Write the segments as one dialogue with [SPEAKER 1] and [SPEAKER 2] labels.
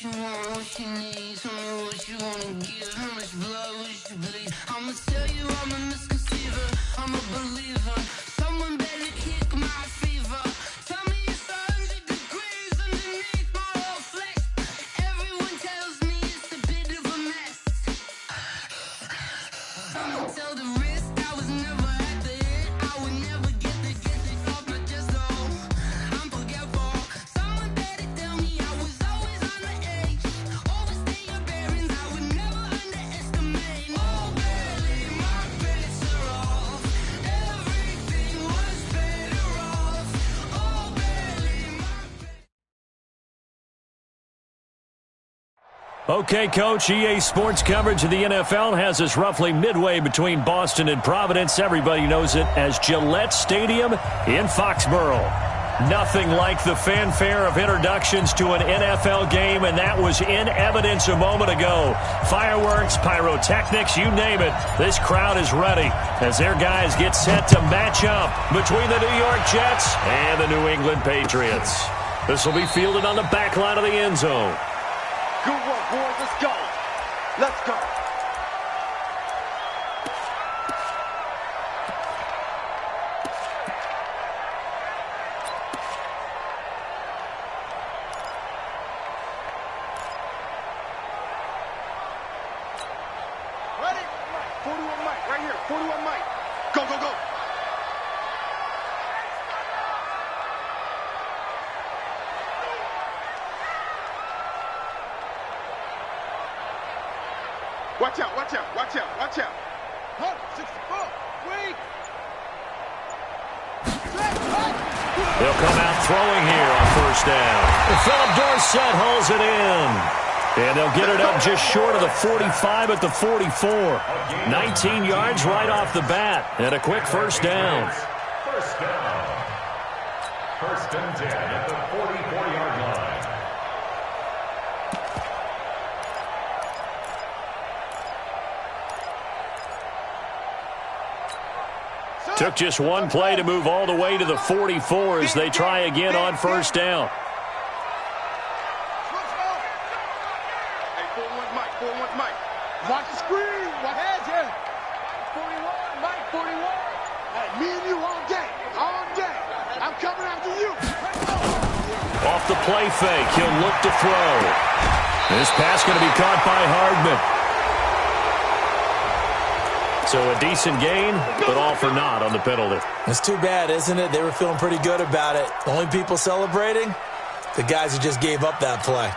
[SPEAKER 1] you want, what you need. Tell me what you wanna give. How much blood would you bleed? I'ma tell you I'm a misconceiver. I'm a believer. Someone better kick my fever. Tell me it's 100 degrees underneath my whole flesh. Everyone tells me it's a bit of a mess. Someone tell the risk I was never at the hit. I would never get the off my chest though. I'm forgetful. Someone better tell me I was always on the edge. Overstay your bearings, I would never underestimate. Oh baby, my bets are off. Everything was better off. Oh baby, my
[SPEAKER 2] Okay, Coach, EA Sports coverage of the NFL has us roughly midway between Boston and Providence. Everybody knows it as Gillette Stadium in Foxborough. Nothing like the fanfare of introductions to an NFL game, and that was in evidence a moment ago. Fireworks, pyrotechnics, you name it. This crowd is ready as their guys get set to match up between the New York Jets and the New England Patriots. This will be fielded on the back line of the end zone.
[SPEAKER 3] Good work, boys. Let's go. Let's go. Ready? 41 Mike, right here. 41 Mike. Go, go, go. Watch out, watch out, watch out, watch out. 64, weak.
[SPEAKER 2] They'll come out throwing here on first down. And Philip Dorsett hauls it in. And they'll get it up just short of the 45 at the 44. 19 yards right off the bat. And a quick first down.
[SPEAKER 4] First down. First and 10 at the 44-yard line.
[SPEAKER 2] Took just one play to move all the way to the 44 as they try again on first down.
[SPEAKER 3] Hey, 41 Mike, 41 Mike. Watch the screen. Watch heads here. 41 Mike, 41. Hey, me and you all day. All day. I'm coming after you.
[SPEAKER 2] Off the play fake, he'll look to throw. This pass going to be caught by Hardman. So a decent gain, but all for naught on the penalty.
[SPEAKER 5] It's too bad, isn't it? They were feeling pretty good about it. Only people celebrating? The guys who just gave up that play.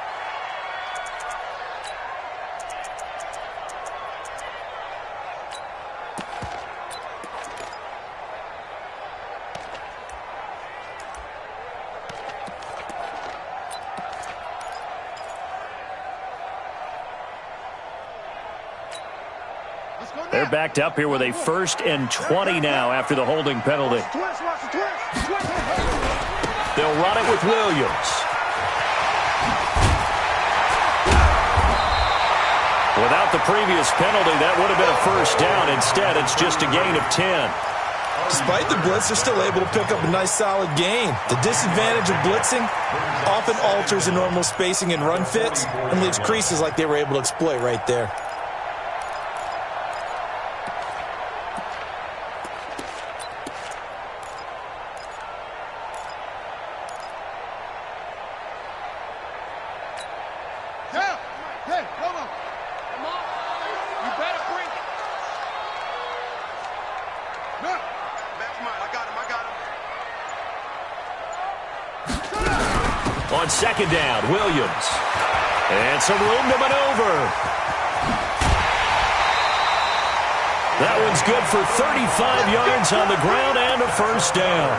[SPEAKER 2] They're backed up here with a 1st and 20 now after the holding penalty. They'll run it with Williams. Without the previous penalty, that would have been a first down. Instead, it's just a gain of 10.
[SPEAKER 5] Despite the blitz, they're still able to pick up a nice, solid gain. The disadvantage of blitzing often alters the normal spacing and run fits and leaves creases like they were able to exploit right there.
[SPEAKER 2] On second down, Williams. And some room to maneuver. That one's good for 35 yards on the ground and a first down.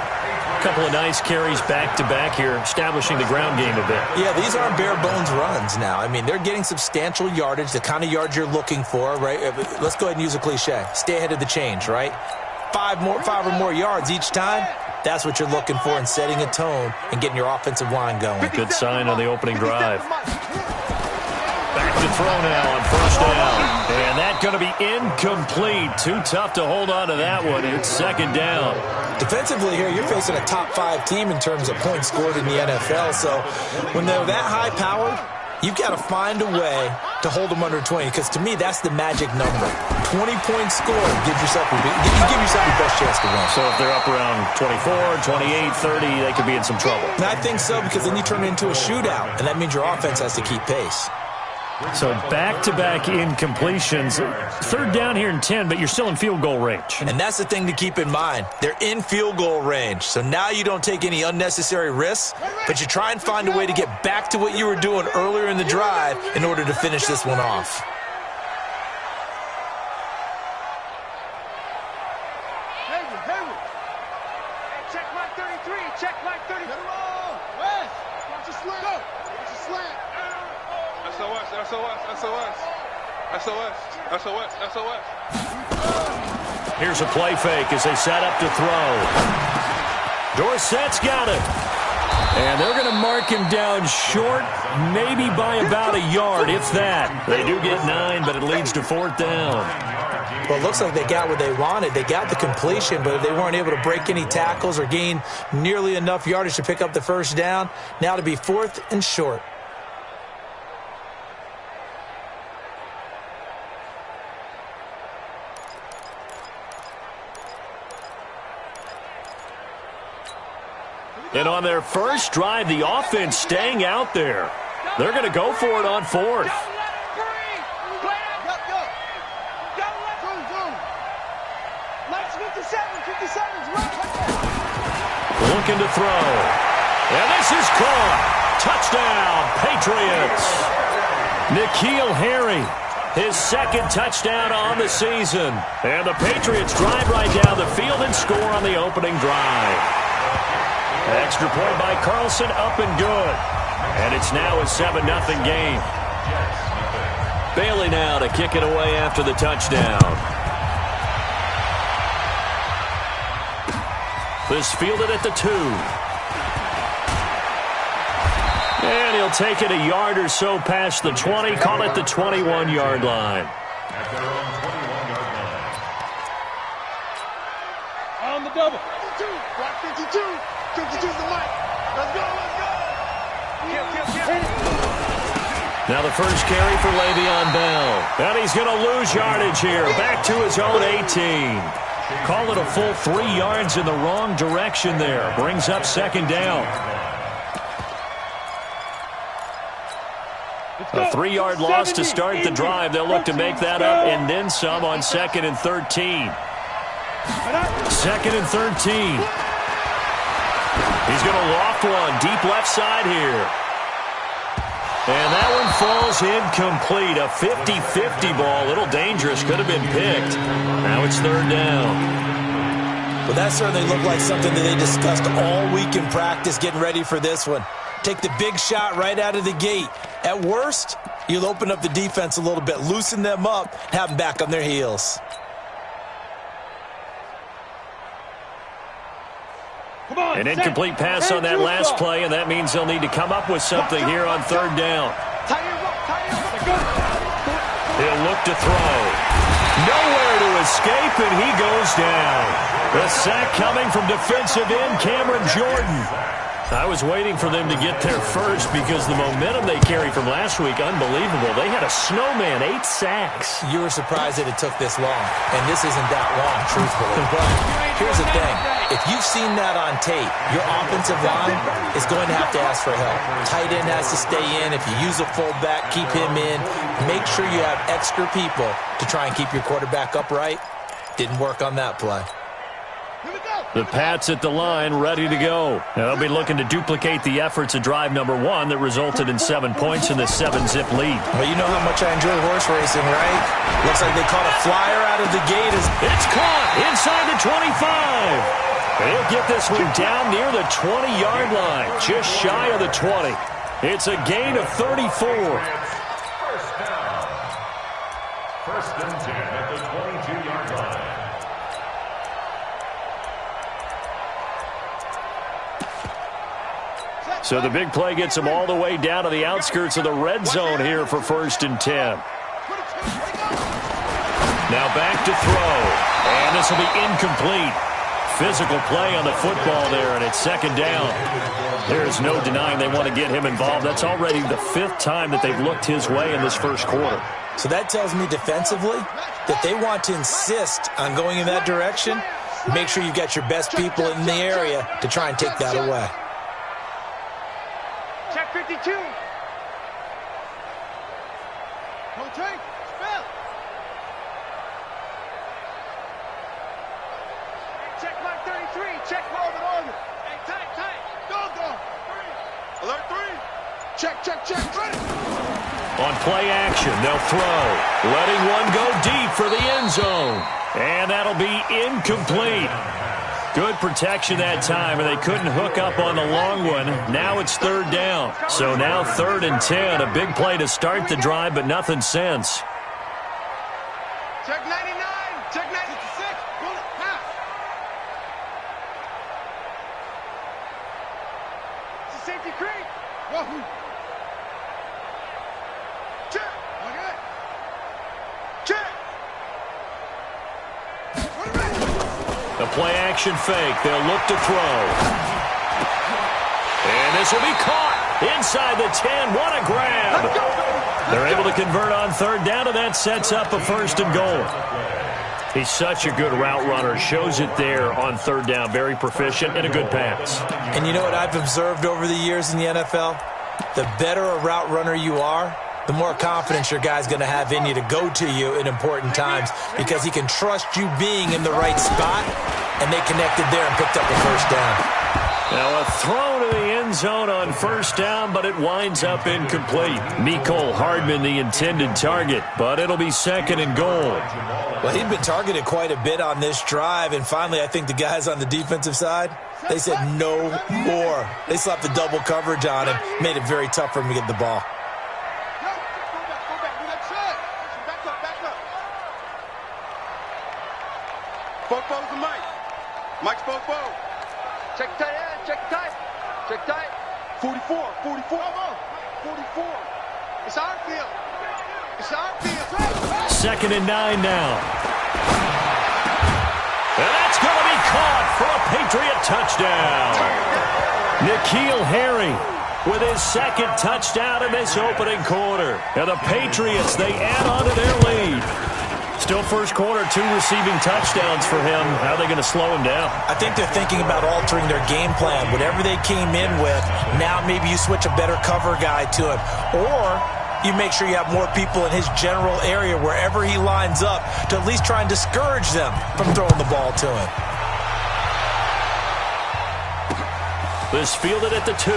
[SPEAKER 2] A couple of nice carries back-to-back here, establishing the ground game a bit.
[SPEAKER 5] Yeah, these aren't bare-bones runs now. I mean, they're getting substantial yardage, the kind of yards you're looking for, right? Let's go ahead and use a cliche. Stay ahead of the change, right? Five or more yards each time. That's what you're looking for in setting a tone and getting your offensive line going.
[SPEAKER 2] Good sign on the opening drive. Back to throw now on first down. And that's going to be incomplete. Too tough to hold on to that one. It's second down.
[SPEAKER 5] Defensively here, you're facing a top 5 team in terms of points scored in the NFL. So when they're that high-powered, You've got to find a way to hold them under 20, because to me, that's the magic number. 20-point score, give yourself your best chance to win.
[SPEAKER 2] So if they're up around 24, 28, 30, they could be in some trouble.
[SPEAKER 5] And I think so, because then you turn it into a shootout, and that means your offense has to keep pace.
[SPEAKER 2] So back-to-back incompletions. Third down here in 10, but you're still in field goal range.
[SPEAKER 5] And that's the thing to keep in mind. They're in field goal range. So now you don't take any unnecessary risks, but you try and find a way to get back to what you were doing earlier in the drive in order to finish this one off.
[SPEAKER 3] Check mark 33. Check mark 33. West. Watch your slant. Go. Watch your slant. SOS.
[SPEAKER 2] Here's a play fake as they set up to throw. Dorsett's got it. And they're going to mark him down short, maybe by about a yard, if that. They do get 9, but it leads to 4th down.
[SPEAKER 5] Well, it looks like they got what they wanted. They got the completion, but they weren't able to break any tackles or gain nearly enough yardage to pick up the first down. Now to be 4th and short.
[SPEAKER 2] And on their first drive, the offense staying out there. They're going to go for it on 4th. Looking to throw. And this is caught. Touchdown, Patriots. N'Keal Harry, his second touchdown on the season. And the Patriots drive right down the field and score on the opening drive. Extra point by Carlson, up and good. And it's now a 7-0 game. Bailey now to kick it away after the touchdown. This fielded at the 2. And he'll take it a yard or so past the 20, call it the 21-yard line.
[SPEAKER 4] At their own 21-yard line.
[SPEAKER 3] On the double. 52. Block 52. 52's the mic. Let's go.
[SPEAKER 2] Now the first carry for Le'Veon Bell. And he's going to lose yardage here. Back to his own 18. Call it a full 3 yards in the wrong direction there. Brings up 2nd down. A 3-yard loss to start the drive. They'll look to make that up and then some on 2nd and 13. 2nd and 13. He's going to loft one deep left side here. And that one falls incomplete. A 50-50 ball. A little dangerous. Could have been picked. Now it's 3rd down.
[SPEAKER 5] Well, that certainly looked like something that they discussed all week in practice getting ready for this one. Take the big shot right out of the gate. At worst, you'll open up the defense a little bit, loosen them up, have them back on their heels.
[SPEAKER 2] An incomplete pass on that last play, and that means they'll need to come up with something here on 3rd down. He'll look to throw. Nowhere to escape, and he goes down. The sack coming from defensive end Cameron Jordan. I was waiting for them to get there first because the momentum they carry from last week, unbelievable. They had a snowman, 8 sacks.
[SPEAKER 5] You were surprised that it took this long, and this isn't that long, truthfully. But here's the thing. If you've seen that on tape, your offensive line is going to have to ask for help. Tight end has to stay in. If you use a fullback, keep him in. Make sure you have extra people to try and keep your quarterback upright. Didn't work on that play.
[SPEAKER 2] The Pats at the line, ready to go. They'll be looking to duplicate the efforts of drive number 1 that resulted in 7 points in the 7-zip lead.
[SPEAKER 5] Well, you know how much I enjoy horse racing, right? Looks like they caught a flyer out of the gate.
[SPEAKER 2] It's caught inside the 25. They'll get this one down near the 20-yard line, just shy of the 20. It's a gain of 34.
[SPEAKER 4] First down. 1st and 10 at the 22-yard line.
[SPEAKER 2] So the big play gets them all the way down to the outskirts of the red zone here for 1st and 10. Now back to throw. And this will be incomplete. physical play on the football there, and it's second down. There's no denying they want to get him involved. That's already the 5th time that they've looked his way in this first quarter.
[SPEAKER 5] So that tells me defensively that they want to insist on going in that direction. Make sure you've got your best people in the area to try and take that away.
[SPEAKER 3] Check 52. Don't take. Spell. Check mark 33. Check Orbit. Hey, tight. Go. Alert 3. Check. Ready.
[SPEAKER 2] On play action, they'll throw. Letting one go deep for the end zone. And that'll be incomplete. Good protection that time, and they couldn't hook up on the long one. Now it's 3rd down. So now 3rd and 10. A big play to start the drive, but nothing since.
[SPEAKER 3] Check 99. Check 96. Bullet. Pass. It's a safety creep. Wahoo. Check. Okay. Check.
[SPEAKER 2] The play-action fake. They'll look to throw. And this will be caught inside the 10. What a grab. They're able to convert on 3rd down, and that sets up a 1st and goal. He's such a good route runner. Shows it there on 3rd down. Very proficient and a good pass.
[SPEAKER 5] And you know what I've observed over the years in the NFL? The better a route runner you are, the more confidence your guy's going to have in you to go to you in important times because he can trust you being in the right spot, and they connected there and picked up the 1st down.
[SPEAKER 2] Now a throw to the end zone on 1st down, but it winds up incomplete. Mecole Hardman the intended target, but it'll be 2nd and goal.
[SPEAKER 5] Well, he'd been targeted quite a bit on this drive, and finally I think the guys on the defensive side, they said no more. They slapped the double coverage on him, made it very tough for him to get the ball.
[SPEAKER 3] Fofo's the Mike. Mike's Fofo. Check tight end. Check tight. 44. 44. 44. It's our field.
[SPEAKER 2] 2nd and 9 now. And that's going to be caught for a Patriot touchdown. N'Keal Harry with his 2nd touchdown in this opening quarter. And the Patriots, they add on to their lead. Still first quarter, 2 receiving touchdowns for him. How are they going to slow him down?
[SPEAKER 5] I think they're thinking about altering their game plan. Whatever they came in with, now maybe you switch a better cover guy to him. Or you make sure you have more people in his general area wherever he lines up to at least try and discourage them from throwing the ball to him.
[SPEAKER 2] This fielded at the 2.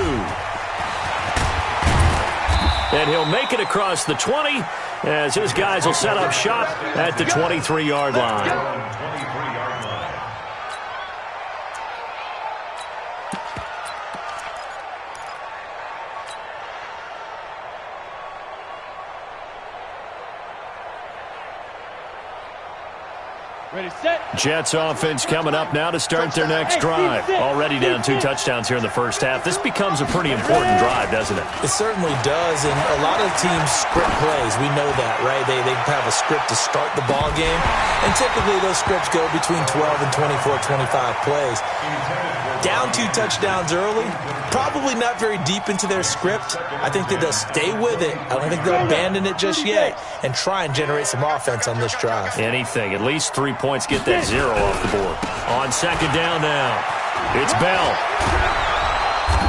[SPEAKER 2] And he'll make it across the 20 as his guys will set up shop at the 23-yard line.
[SPEAKER 3] Ready, set.
[SPEAKER 2] Jets offense coming up now to start their next drive. Already down 2 touchdowns here in the first half. This becomes a pretty important drive, doesn't it?
[SPEAKER 5] It certainly does, and a lot of teams script plays. We know that, right? They have a script to start the ball game, and typically those scripts go between 12 and 24, 25 plays. Down 2 touchdowns early, probably not very deep into their script. I think that they'll stay with it. I don't think they'll abandon it just yet and try and generate some offense on this drive.
[SPEAKER 2] Anything. At least 3 points, get that 0 off the board. On 2nd down now, it's Bell.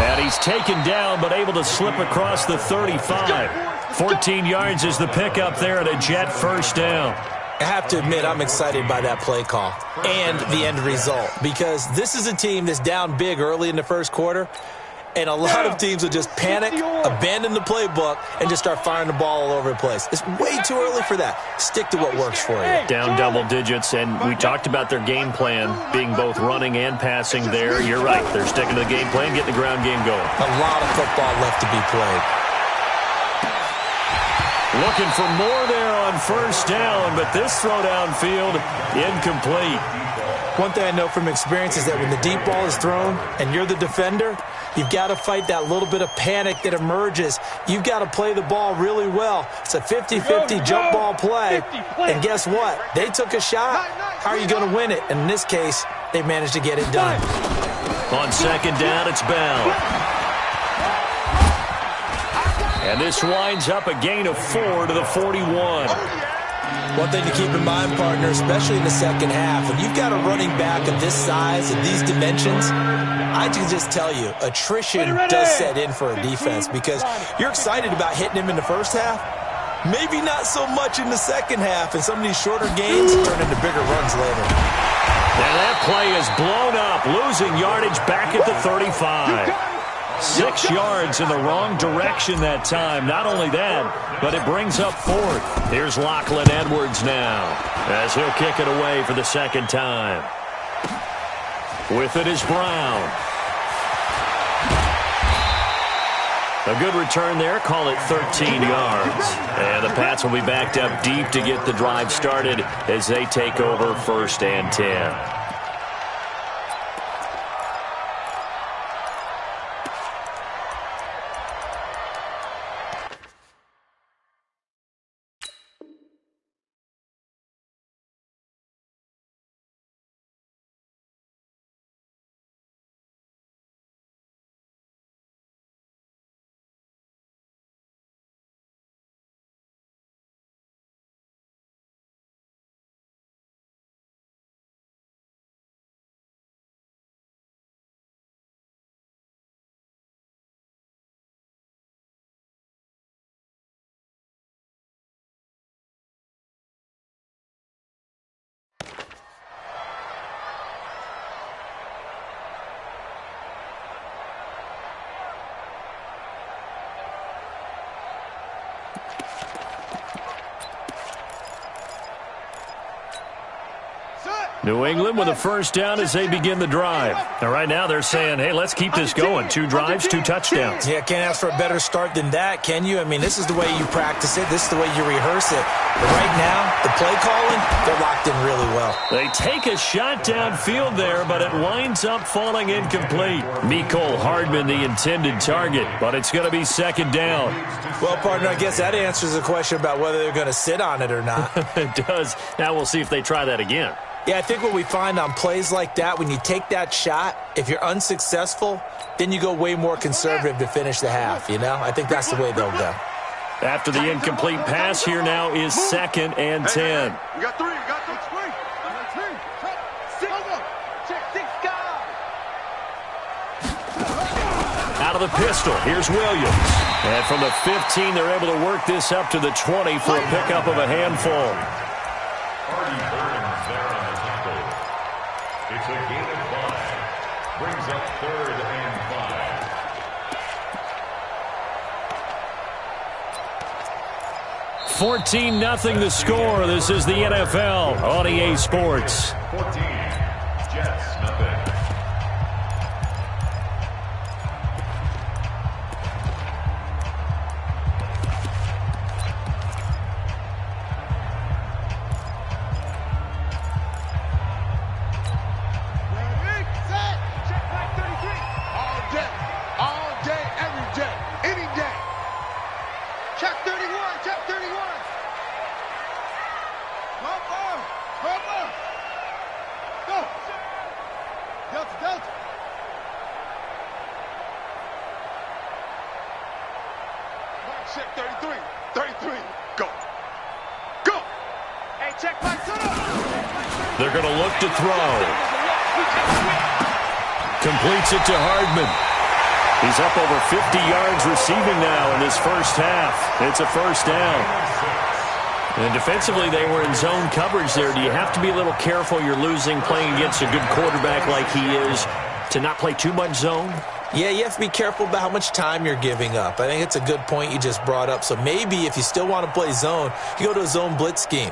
[SPEAKER 2] And he's taken down but able to slip across the 35. 14 yards is the pickup there at a Jet 1st down.
[SPEAKER 5] I have to admit, I'm excited by that play call and the end result because this is a team that's down big early in the first quarter, and a lot of teams will just panic, abandon the playbook, and just start firing the ball all over the place. It's way too early for that. Stick to what works for you.
[SPEAKER 2] Down double digits, and we talked about their game plan being both running and passing there. You're right. They're sticking to the game plan, getting the ground game going.
[SPEAKER 5] A lot of football left to be played.
[SPEAKER 2] Looking for more there on 1st down, but this throw downfield, incomplete.
[SPEAKER 5] One thing I know from experience is that when the deep ball is thrown and you're the defender, you've got to fight that little bit of panic that emerges. You've got to play the ball really well. It's a 50-50 jump ball play. And guess what? They took a shot. How are you going to win it? And in this case, they managed to get it done.
[SPEAKER 2] On second down, it's Bell. And this winds up a gain of 4 to the 41.
[SPEAKER 5] One thing to keep in mind, partner, especially in the second half, when you've got a running back of this size and these dimensions, I can just tell you, attrition does set in for a defense because you're excited about hitting him in the first half. Maybe not so much in the second half, and some of these shorter gains turn into bigger runs later.
[SPEAKER 2] And that play is blown up, losing yardage back at the 35. 6 yards in the wrong direction that time. Not only that, but it brings up 4th. Here's Lachlan Edwards now, as he'll kick it away for the second time. With it is Brown. A good return there, call it 13 yards. And the Pats will be backed up deep to get the drive started as they take over 1st and 10. New England with a first down as they begin the drive. Now, right now they're saying, hey, let's keep this going. 2 drives, 2 touchdowns.
[SPEAKER 5] Yeah, can't ask for a better start than that, can you? I mean, this is the way you practice it. This is the way you rehearse it. But right now, the play calling, they're locked in really well.
[SPEAKER 2] They take a shot downfield there, but it winds up falling incomplete. Mecole Hardman, the intended target, but it's going to be second down.
[SPEAKER 5] Well, partner, I guess that answers the question about whether they're going to sit on it or not.
[SPEAKER 2] It does. Now we'll see if they try that again.
[SPEAKER 5] Yeah, I think what we find on plays like that, when you take that shot, if you're unsuccessful, then you go way more conservative to finish the half, you know? I think that's the way they'll go.
[SPEAKER 2] After the incomplete pass, here now is 2nd and 10.
[SPEAKER 3] You got 3, you got 3.
[SPEAKER 2] Out of the pistol, here's Williams. And from the 15, they're able to work this up to the 20 for a pickup of a handful.
[SPEAKER 4] It's a gain of 5. Brings up 3rd and 5.
[SPEAKER 2] 14-0 the score. This is the NFL on EA Sports.
[SPEAKER 4] 14. Jets, nothing.
[SPEAKER 3] Check 33. 33. Go. Go. Hey, check back to the.
[SPEAKER 2] They're going to look to throw. Completes it to Hardman. He's up over 50 yards receiving now in this first half. It's a first down. And defensively, they were in zone coverage there. Do you have to be a little careful? You're losing, playing against a good quarterback like he is, to not play too much zone?
[SPEAKER 5] Yeah, you have to be careful about how much time you're giving up. I think it's a good point you just brought up. So maybe if you still want to play zone, you go to a zone blitz scheme.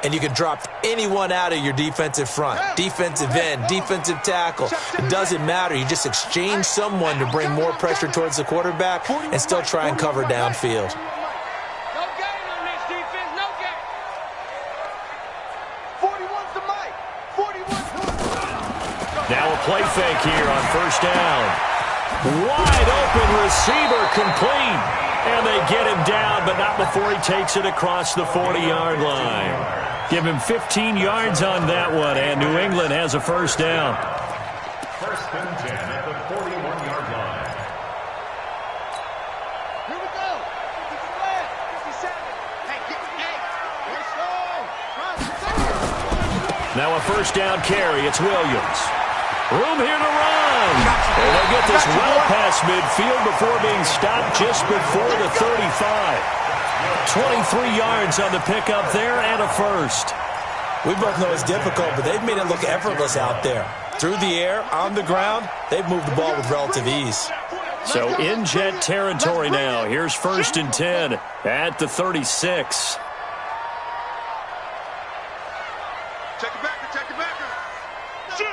[SPEAKER 5] And you can drop anyone out of your defensive front, defensive end, defensive tackle. It doesn't matter. You just exchange someone to bring more pressure towards the quarterback and still try and cover downfield.
[SPEAKER 3] No gain on this defense. No gain. 41's the mic. 41's.
[SPEAKER 2] Now a play fake here on first down. Wide open receiver complete. And they get him down, but not before he takes it across the 40-yard line. Give him 15 yards on that one, and New England has a first down.
[SPEAKER 4] First and 10 at the 41-yard line.
[SPEAKER 3] Here we go. 57. Hey, let's go.
[SPEAKER 2] Now a first down carry. It's Williams. Room here to run. And they'll get this well past midfield before being stopped just before the 35. 23 yards on the pickup there and a first.
[SPEAKER 5] We both know it's difficult, but they've made it look effortless out there. Through the air, on the ground, they've moved the ball with relative ease.
[SPEAKER 2] So in jet territory now. Here's first and 10 at the 36.
[SPEAKER 3] Take it back. Shoot.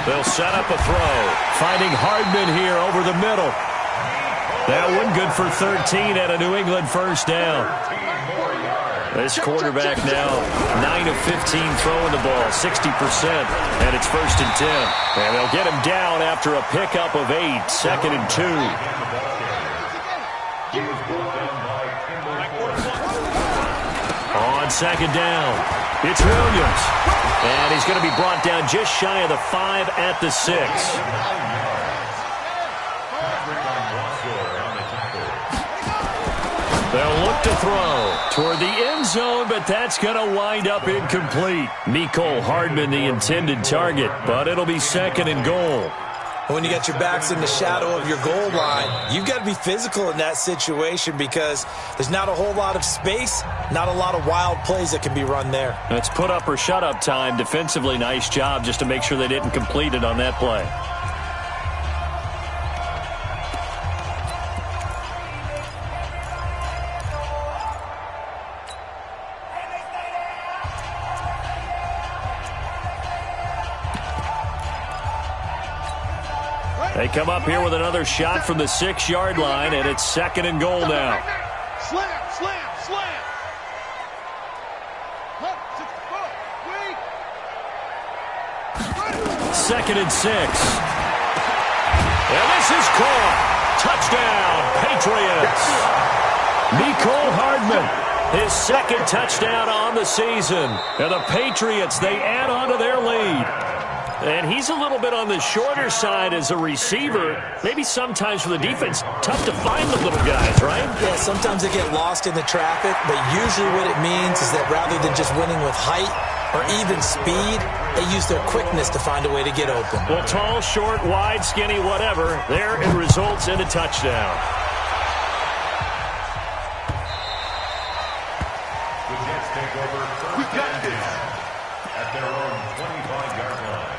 [SPEAKER 2] They'll set up a throw. Finding Hardman here over the middle. That one good for 13 at a New England first down. This quarterback now 9 of 15 throwing the ball, 60%. And it's first and 10. And they'll get him down after a pickup of 8, second and 2. On second down, it's Williams. And he's going to be brought down just shy of the 5 at the 6. They'll look to throw toward the end zone, but that's going to wind up incomplete. Mecole Hardman, the intended target, but it'll be second and goal.
[SPEAKER 5] When you got your backs in the shadow of your goal line, you've got to be physical in that situation because there's not a whole lot of space, not a lot of wild plays that can be run there.
[SPEAKER 2] That's put up or shut up time. Defensively, nice job just to make sure they didn't complete it on that play. They come up here with another shot from the 6-yard line, and it's second and goal now.
[SPEAKER 3] Slam.
[SPEAKER 2] Second and 6. And this is caught. Touchdown, Patriots. Mecole Hardman, his second touchdown on the season. And the Patriots, they add on to their lead. And he's a little bit on the shorter side as a receiver. Maybe sometimes for the defense, tough to find the little guys, right?
[SPEAKER 5] Yeah, sometimes they get lost in the traffic, but usually what it means is that rather than just winning with height or even speed, they use their quickness to find a way to get open.
[SPEAKER 2] Well, tall, short, wide, skinny, whatever, there it results in a touchdown.
[SPEAKER 4] The Jets take over first and 10 at their own 25-yard line.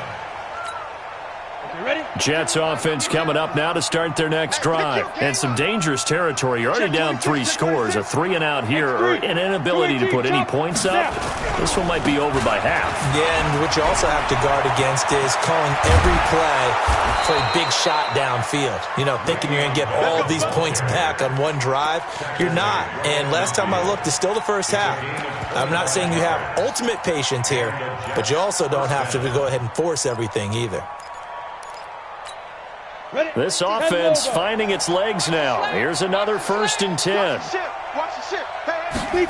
[SPEAKER 2] Jets offense coming up now to start their next drive. And some dangerous territory. You're already down 3 scores. A 3-and-out here or an inability to put any points up. This one might be over by half.
[SPEAKER 5] Yeah, and what you also have to guard against is calling every play for a big shot downfield. You know, thinking you're going to get all these points back on one drive. You're not. And last time I looked, it's still the first half. I'm not saying you have ultimate patience here, but you also don't have to go ahead and force everything either.
[SPEAKER 2] This offense finding its legs now. Here's another first and 10.
[SPEAKER 3] Watch the ship. Hey.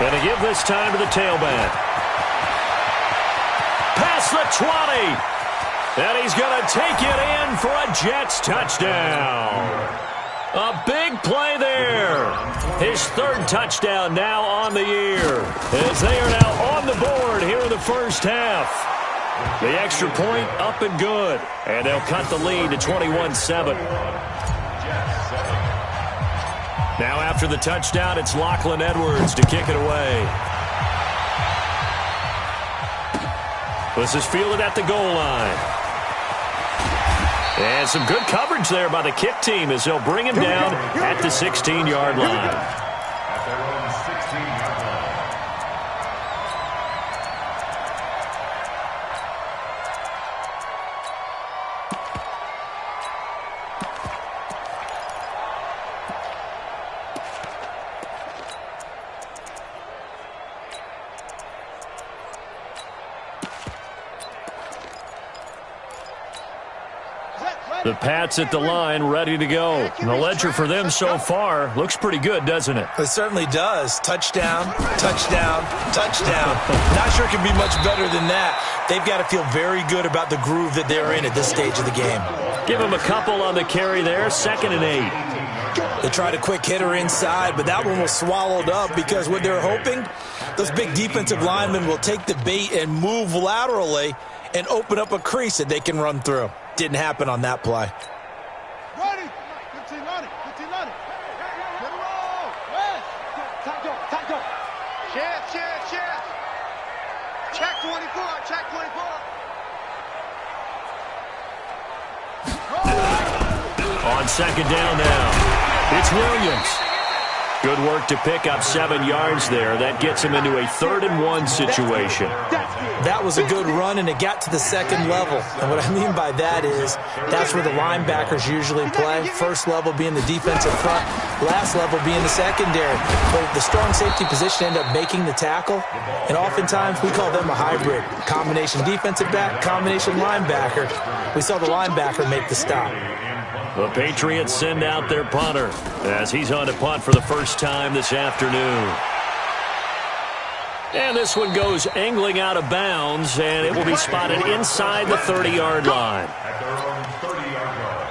[SPEAKER 2] Going to give this time to the tailback. Past the 20. And he's going to take it in for a Jets touchdown. A big play there. His third touchdown now on the year. As they are now on the board here in the first half. The extra point up and good. And they'll cut the lead to 21-7. Now after the touchdown, it's Lachlan Edwards to kick it away. This is fielded at the goal line. And some good coverage there by the kick team as they'll bring him down at the 16-yard line. The Pats at the line, ready to go. The ledger for them so far looks pretty good, doesn't it?
[SPEAKER 5] It certainly does. Touchdown, touchdown, touchdown. Not sure it can be much better than that. They've got to feel very good about the groove that they're in at this stage of the game.
[SPEAKER 2] Give them a couple on the carry there, 2nd and 8.
[SPEAKER 5] They tried a quick hitter inside, but that one was swallowed up because what they're hoping, those big defensive linemen will take the bait and move laterally and open up a crease that they can run through. Didn't happen on that play.
[SPEAKER 3] Ready? 15 on it. 15 on it. Let it roll. Yes. Time go. Chance. Check 24. Check 24.
[SPEAKER 2] On 2nd down now, it's Williams. Good work to pick up 7 yards there. That gets him into a 3rd and 1 situation.
[SPEAKER 5] That was a good run, and it got to the 2nd level. And what I mean by that is that's where the linebackers usually play. First level being the defensive front, last level being the secondary. But the strong safety position ended up making the tackle, and oftentimes we call them a hybrid. Combination defensive back, combination linebacker. We saw the linebacker make the stop.
[SPEAKER 2] The Patriots send out their punter as he's on to punt for the first time this afternoon. And this one goes angling out of bounds, and it will be spotted inside the 30-yard line.
[SPEAKER 4] At their own 30-yard line.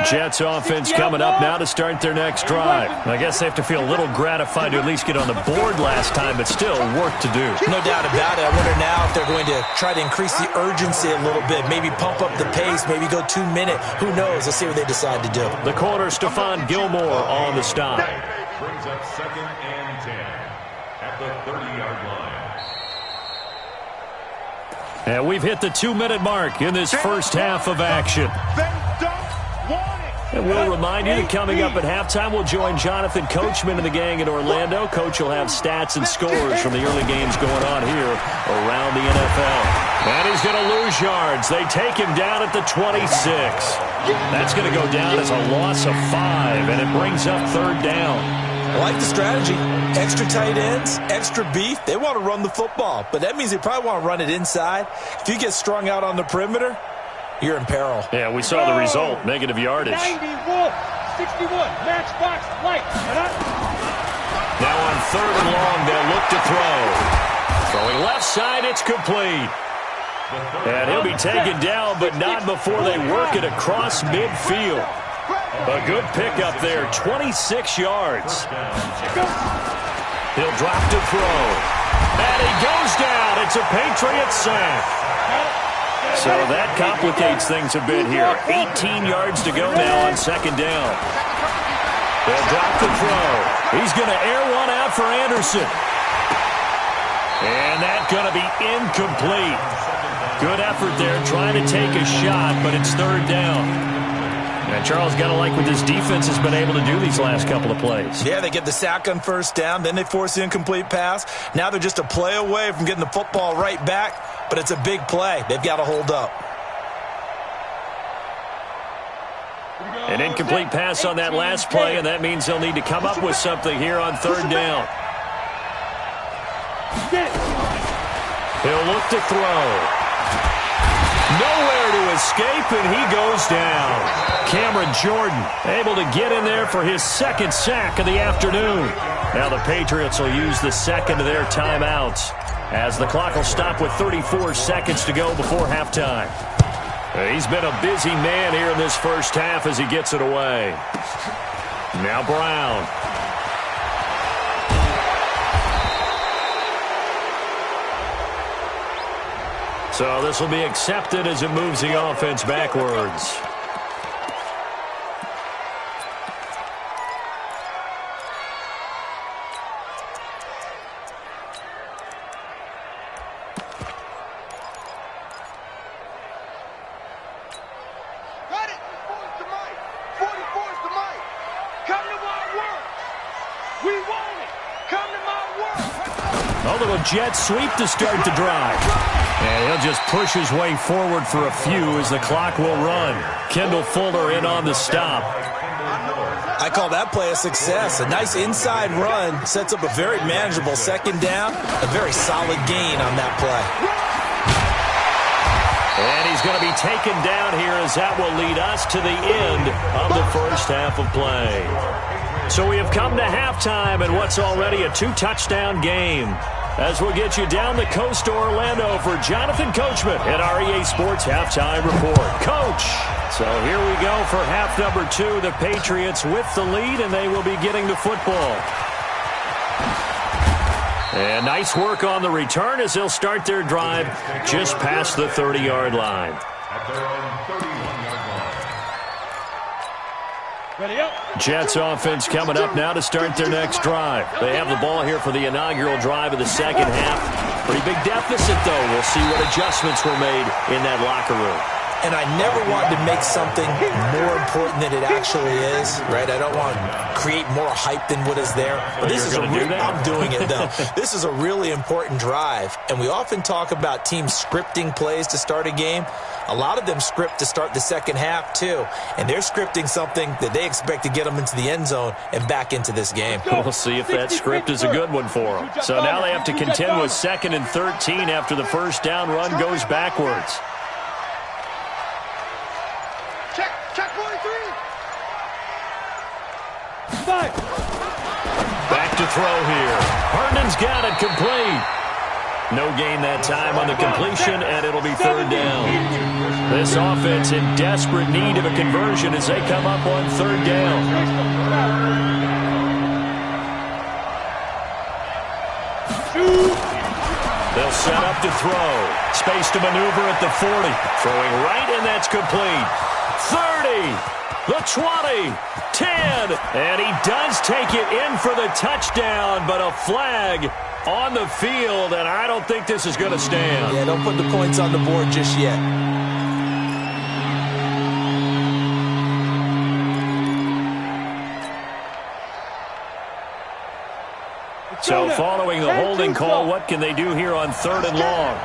[SPEAKER 2] Jets offense coming up now to start their next drive. I guess they have to feel a little gratified to at least get on the board last time, but still work to do.
[SPEAKER 5] No doubt about it. I wonder now if they're going to try to increase the urgency a little bit, maybe pump up the pace, maybe go 2 minute. Who knows? Let's see what they decide to do.
[SPEAKER 2] The corner, Stephon Gilmore, on the stop.
[SPEAKER 4] Brings up 2nd and 10 at the 30-yard line.
[SPEAKER 2] And we've hit the 2-minute mark in this first half of action. And we'll remind you that coming up at halftime, we'll join Jonathan Coachman and the gang in Orlando. Coach will have stats and scores from the early games going on here around the NFL. And he's going to lose yards. They take him down at the 26. That's going to go down as a loss of 5, and it brings up 3rd down.
[SPEAKER 5] I like the strategy. Extra tight ends, extra beef. They want to run the football, but that means they probably want to run it inside. If you get strung out on the perimeter, you're in peril.
[SPEAKER 2] Yeah, we saw the result, negative yardage.
[SPEAKER 3] 91, 61, matchbox, light.
[SPEAKER 2] Now on 3rd and long, they'll look to throw. Throwing left side, it's complete. And he'll be taken down, but not before they work it across midfield. A good pickup there, 26 yards. He'll drop to throw. And he goes down. It's a Patriot sack. So that complicates things a bit here. 18 yards to go now on 2nd down. They'll drop the throw. He's going to air one out for Anderson. And that's going to be incomplete. Good effort there trying to take a shot, but it's 3rd down. And Charles, got to like what this defense has been able to do these last couple of plays.
[SPEAKER 5] Yeah, they get the sack on 1st down, then they force the incomplete pass. Now they're just a play away from getting the football right back, but it's a big play. They've got to hold up.
[SPEAKER 2] An incomplete pass on that last play, and that means they'll need to come up with something here on 3rd down. He'll look to throw. Nowhere to escape, and he goes down. Cameron Jordan able to get in there for his 2nd sack of the afternoon. Now the Patriots will use the 2nd of their timeouts as the clock will stop with 34 seconds to go before halftime. He's been a busy man here in this first half as he gets it away. Now Brown. So this will be accepted as it moves the offense backwards.
[SPEAKER 3] Got it. 44's the mic. 44's the mic. Come to my work. We want it. Come to my work.
[SPEAKER 2] A little jet sweep to start the drive. And he'll just push his way forward for a few as the clock will run. Kendall Fuller in on the stop.
[SPEAKER 5] I I call that play a success. A nice inside run sets up a very manageable second down, a very solid gain on that play.
[SPEAKER 2] And he's going to be taken down here as that will lead us to the end of the first half of play. So we have come to halftime in what's already a 2-touchdown game. As we'll get you down the coast to Orlando for Jonathan Coachman at REA Sports Halftime Report. Coach! So here we go for half number 2. The Patriots with the lead, and they will be getting the football. And nice work on the return as they'll start their drive just past the 30-yard line.
[SPEAKER 4] At their own 31-yard line.
[SPEAKER 3] Ready up.
[SPEAKER 2] Jets offense coming up now to start their next drive. They have the ball here for the inaugural drive of the second half. Pretty big deficit, though. We'll see what adjustments were made in that locker room.
[SPEAKER 5] And I never want to make something more important than it actually is, right? I don't want to create more hype than what is there. But this is I'm doing it, though. This is a really important drive. And we often talk about teams scripting plays to start a game. A lot of them script to start the second half, too. And they're scripting something that they expect to get them into the end zone and back into this game.
[SPEAKER 2] We'll see if that script is a good one for them. So now they have to contend with 2nd and 13 after the first down run goes backwards.
[SPEAKER 3] Check 43.
[SPEAKER 2] Back to throw here. Herndon's got it complete. No gain that time on the completion, and it'll be 3rd down. This offense in desperate need of a conversion as they come up on 3rd down. They'll set up to throw. Space to maneuver at the 40. Throwing right, and that's complete. 30, the 20, 10, and he does take it in for the touchdown, but a flag on the field, and I don't think this is going to stand.
[SPEAKER 5] Yeah, don't put the points on the board just yet.
[SPEAKER 2] So following the holding call, what can they do here on 3rd and long?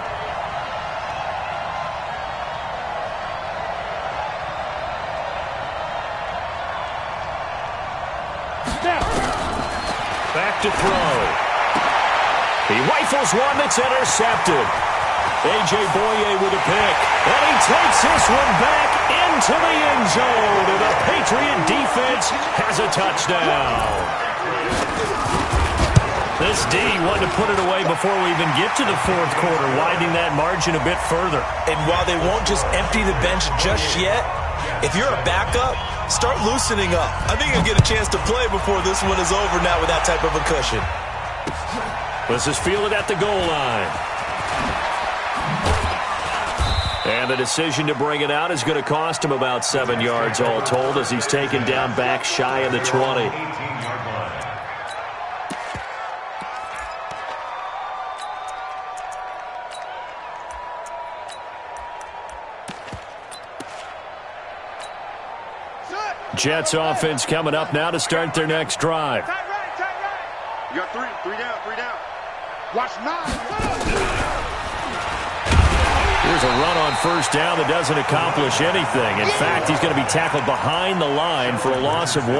[SPEAKER 2] Back to throw. He rifles one that's intercepted. A.J. Boye with a pick. And he takes this one back into the end zone. And the Patriot defense has a touchdown. This D wanted to put it away before we even get to the 4th quarter, widening that margin a bit further.
[SPEAKER 5] And while they won't just empty the bench just yet, if you're a backup, start loosening up. I think you'll get a chance to play before this one is over now with that type of a cushion.
[SPEAKER 2] Let's just feel it at the goal line. And the decision to bring it out is going to cost him about 7 yards all told as he's taken down back shy of the 20. Jets offense coming up now to start their next drive.
[SPEAKER 3] Tight right. You got 3 down. Watch 9.
[SPEAKER 2] Here's a run on 1st down that doesn't accomplish anything. In fact, he's going to be tackled behind the line for a loss of 1.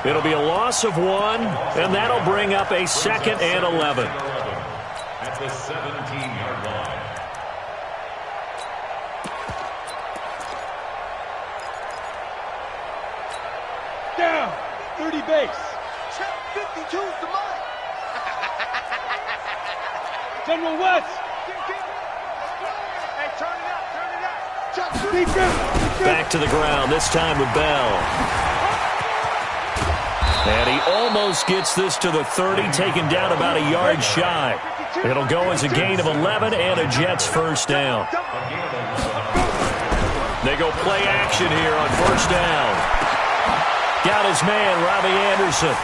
[SPEAKER 2] It'll be a loss of 1, and that'll bring up a 2nd and 11.
[SPEAKER 4] At the 17-yard line.
[SPEAKER 3] Down. 30 base. Check 52's the money. General West. Hey, turn it up. Check defense.
[SPEAKER 2] Back to the ground, this time with Bell. And he almost gets this to the 30, taken down about a yard shy. It'll go as a gain of 11 and a Jets 1st down. They go play action here on 1st down. Got his man, Robbie Anderson.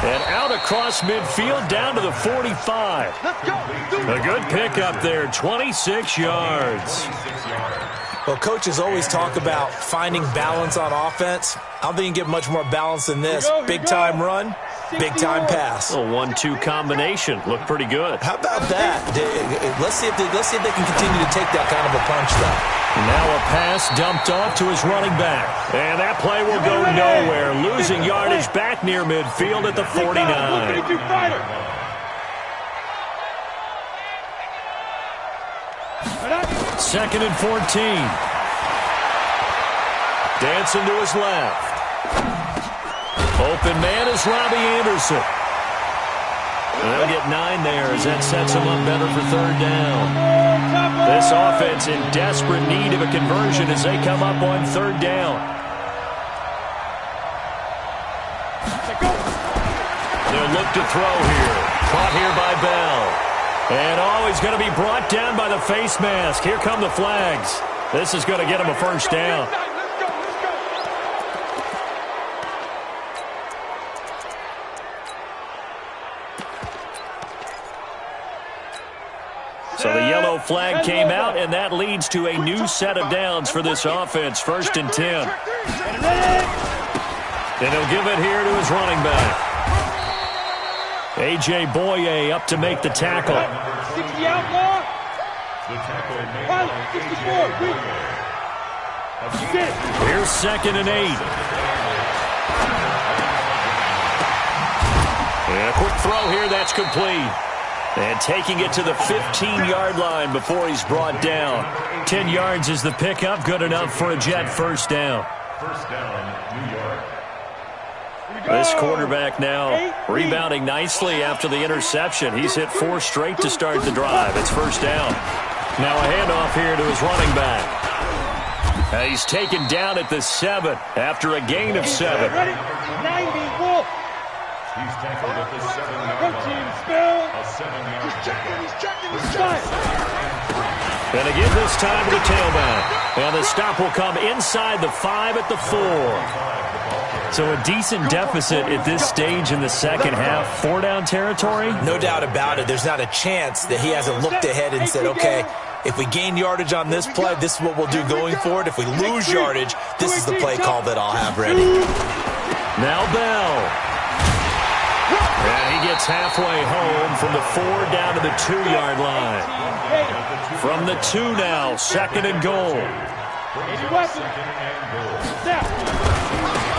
[SPEAKER 2] And out across midfield down to the 45. A good pickup there, 26 yards.
[SPEAKER 5] Well, coaches always talk about finding balance on offense. I don't think you can get much more balance than this. Big-time run, Big-time pass.
[SPEAKER 2] A 1-2 combination. Looked pretty good.
[SPEAKER 5] How about that? Let's see if they can continue to take that kind of a punch, though.
[SPEAKER 2] Now a pass dumped off to his running back. And that play will go nowhere. Losing yardage back near midfield at the 49. Second and 14. Dancing to his left. Open man is Robbie Anderson. They'll get 9 there as that sets him up better for third down. This offense in desperate need of a conversion as they come up on third down. They'll look to throw here. Caught here by Bell. And he's going to be brought down by the face mask. Here come the flags. This is going to get him a first down. So the yellow flag came out, and that leads to a new set of downs for this offense. First and 10. And he'll give it here to his running back. A.J. Boye up to make the tackle.
[SPEAKER 3] 60 outlaw.
[SPEAKER 4] The tackle made by A.J.
[SPEAKER 2] Here's second and 8. And a quick throw here, that's complete. And taking it to the 15-yard line before he's brought down. 10 yards is the pickup, good enough for a Jet first down.
[SPEAKER 4] First down, New York.
[SPEAKER 2] This quarterback now rebounding nicely after the interception. He's hit 4 straight to start the drive. It's first down. Now a handoff here to his running back. He's taken down at the 7 after a gain of 7.
[SPEAKER 3] Ready? 90 Wolf.
[SPEAKER 4] He's tackled at the 7-yard line. A 7-yard
[SPEAKER 3] He's checking. He's
[SPEAKER 2] And again this time to the tailback. And the stop will come inside the 5 at the 4. So a decent deficit at this stage in the second half. 4-down territory?
[SPEAKER 5] No doubt about it. There's not a chance that he hasn't looked ahead and said, okay, if we gain yardage on this play, this is what we'll do going forward. If we lose yardage, this is the play call that I'll have ready.
[SPEAKER 2] Now Bell. And he gets halfway home from the 4 down to the 2-yard line. From the 2 now, second and goal.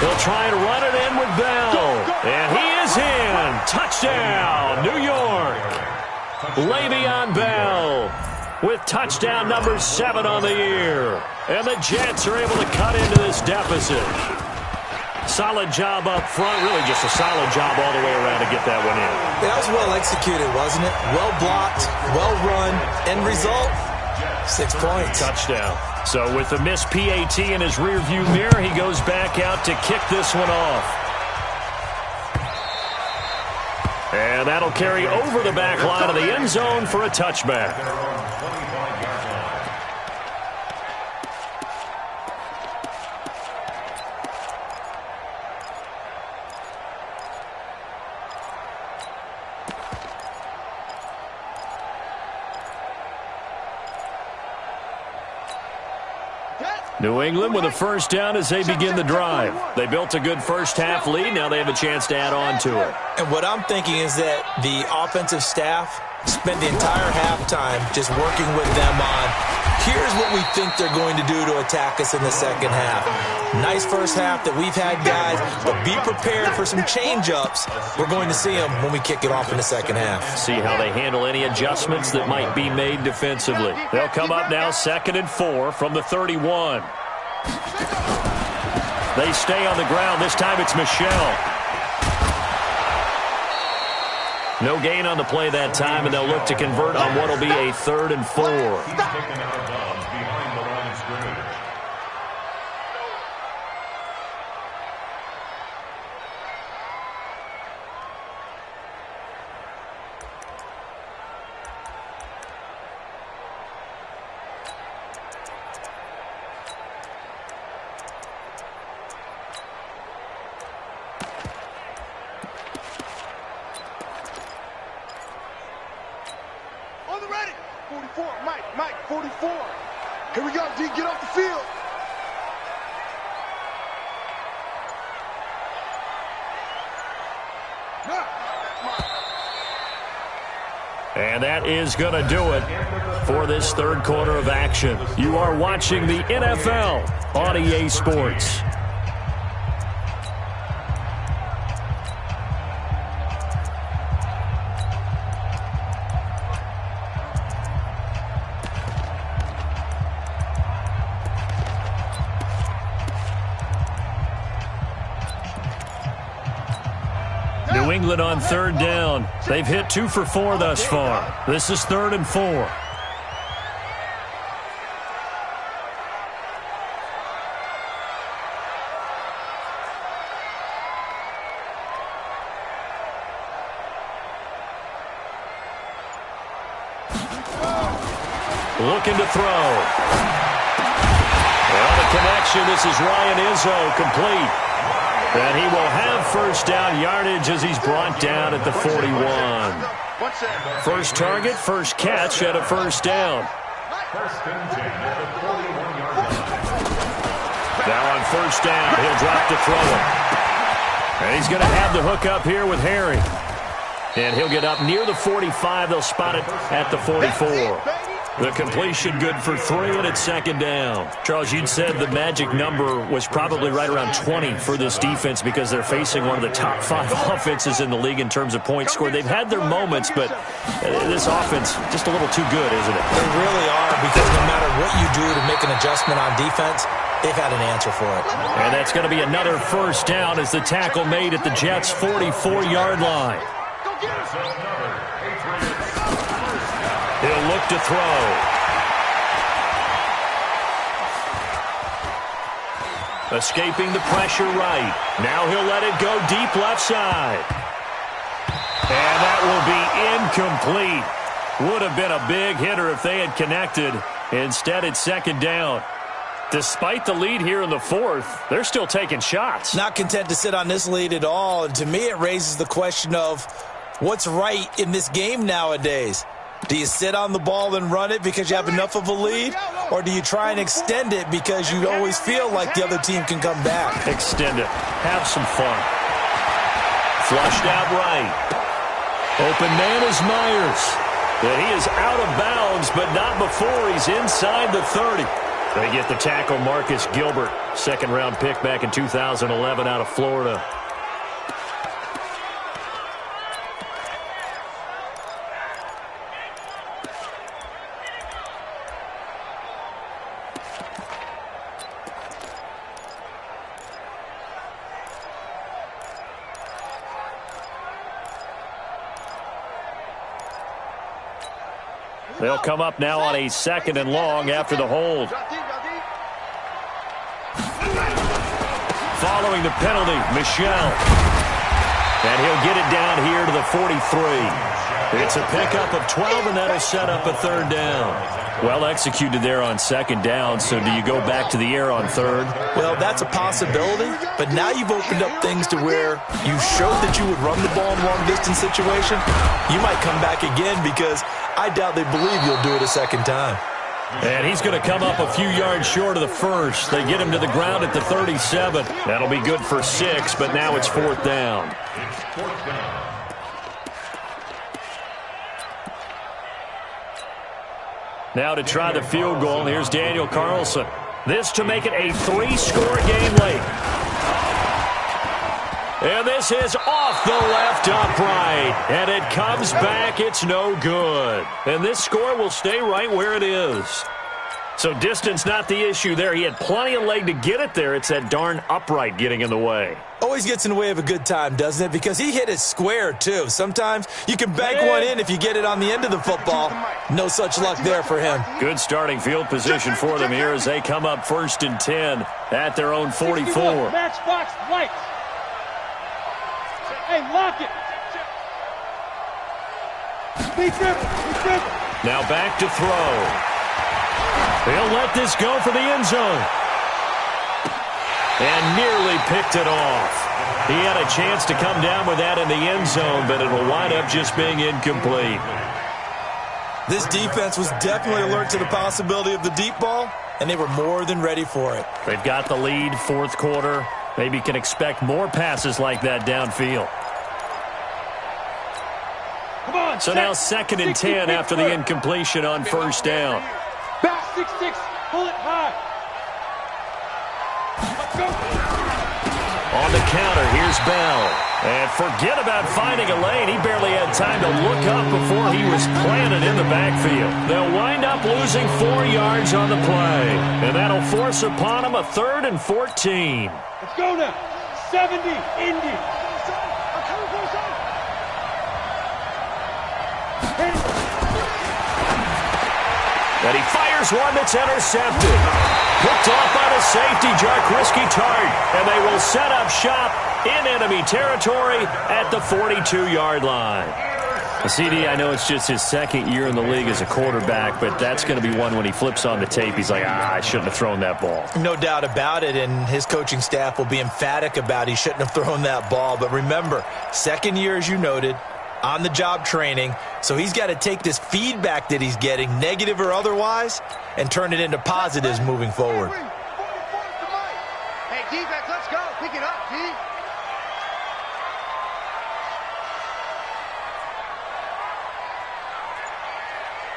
[SPEAKER 2] He'll try and run it in with Bell. And he is in. Touchdown, New York. Le'Veon Bell with touchdown number 7 on the year. And the Jets are able to cut into this deficit. Solid job up front. Really just a solid job all the way around to get that one in.
[SPEAKER 5] That was well executed, wasn't it? Well blocked, well run. End result, 6 points.
[SPEAKER 2] Touchdown. So with the missed PAT in his rearview mirror, he goes back out to kick this one off. And that'll carry over the back line of the end zone for a touchback. New England with a first down as they begin the drive. They built a good first-half lead. Now they have a chance to add on to it.
[SPEAKER 5] And what I'm thinking is that the offensive staff spent the entire halftime just working with them on, here's what we think they're going to do to attack us in the second half. Nice first half that we've had, guys, but be prepared for some change-ups. We're going to see them when we kick it off in the second half.
[SPEAKER 2] See how they handle any adjustments that might be made defensively. They'll come up now second and 4 from the 31. They stay on the ground. This time it's Michel. No gain on the play that time, and they'll look to convert on what will be a 3rd and 4.
[SPEAKER 4] He's taken out of bounds behind the line of scrimmage.
[SPEAKER 3] On the ready. 44. Mike, 44. Here we go, D. Get off the field. No.
[SPEAKER 2] And that is going to do it for this third quarter of action. You are watching the NFL on EA Sports. New England on third down. They've hit 2 for 4 thus far. This is 3rd and 4. Looking to throw. Well, the connection. This is Ryan Izzo, complete. And he will have first down yardage as he's brought down at the 41. First target, first catch at a first down.
[SPEAKER 4] First and 10 at the 41-yard line.
[SPEAKER 2] Now on first down, he'll drop to throw it. And he's going to have the hook up here with Harry. And he'll get up near the 45. They'll spot it at the 44. The completion good for 3, and it's second down. Charles, you'd said the magic number was probably right around 20 for this defense because they're facing one of the top 5 offenses in the league in terms of points scored. They've had their moments, but this offense just a little too good, isn't it?
[SPEAKER 5] They really are, because no matter what you do to make an adjustment on defense, they've had an answer for it.
[SPEAKER 2] And that's going to be another first down as the tackle made at the Jets' 44-yard line. He'll look to throw. Escaping the pressure right. Now he'll let it go deep left side. And that will be incomplete. Would have been a big hitter if they had connected. Instead, it's second down. Despite the lead here in the 4th, they're still taking shots.
[SPEAKER 5] Not content to sit on this lead at all. And to me, it raises the question of what's right in this game nowadays. Do you sit on the ball and run it because you have enough of a lead? Or do you try and extend it because you always feel like the other team can come back?
[SPEAKER 2] Extend it. Have some fun. Flushed out right. Open man is Myers. And he is out of bounds, but not before he's inside the 30. They get the tackle, Marcus Gilbert. Second-round pick back in 2011 out of Florida. They'll come up now on a 2nd and long after the hold. Following the penalty, Michel. And he'll get it down here to the 43. It's a pickup of 12, and that'll set up a 3rd down. Well executed there on 2nd down, so do you go back to the air on 3rd?
[SPEAKER 5] Well, that's a possibility, but now you've opened up things to where you showed that you would run the ball in long-distance situation. You might come back again because I doubt they believe you'll do it a 2nd time.
[SPEAKER 2] And he's going to come up a few yards short of the 1st. They get him to the ground at the 37. That'll be good for 6, but now it's 4th down.
[SPEAKER 4] It's 4th down.
[SPEAKER 2] Now to try the field goal, here's Daniel Carlson. This to make it a 3-score game late. And this is off the left upright. And it comes back. It's no good. And this score will stay right where it is. So distance not the issue there. He had plenty of leg to get it there. It's that darn upright getting in the way.
[SPEAKER 5] Always gets in the way of a good time, doesn't it? Because he hit it square, too. Sometimes you can bank one in if you get it on the end of the football. No such luck there for him.
[SPEAKER 2] Good starting field position for them here as they come up 1st and 10 at their own 44.
[SPEAKER 6] Matchbox right. Hey, lock it. Be triple.
[SPEAKER 2] Now back to throw. He'll let this go for the end zone. And nearly picked it off. He had a chance to come down with that in the end zone, but it'll wind up just being incomplete.
[SPEAKER 5] This defense was definitely alert to the possibility of the deep ball, and they were more than ready for it.
[SPEAKER 2] They've got the lead, 4th quarter. Maybe can expect more passes like that downfield.
[SPEAKER 6] Come on.
[SPEAKER 2] So now 2nd and 10 after the incompletion on first down.
[SPEAKER 6] Back 6-6. Pull it high. Let's go.
[SPEAKER 2] On the counter, here's Bell. And forget about finding a lane. He barely had time to look up before he was planted in the backfield. They'll wind up losing 4 yards on the play. And that'll force upon him a 3rd and 14.
[SPEAKER 6] Let's go now. 70, Indy.
[SPEAKER 2] And he fires one that's intercepted. Picked off by the safety, Jarkrisky Tart. And they will set up shop in enemy territory at the 42-yard line. CD, I know it's just his 2nd year in the league as a quarterback, but that's going to be one when he flips on the tape, he's like, I shouldn't have thrown that ball.
[SPEAKER 5] No doubt about it, and his coaching staff will be emphatic about he shouldn't have thrown that ball. But remember, 2nd year, as you noted, on-the-job training, so he's got to take this feedback that he's getting, negative or otherwise, and turn it into positives moving forward.
[SPEAKER 3] Hey, defense, let's go. Pick it up, D.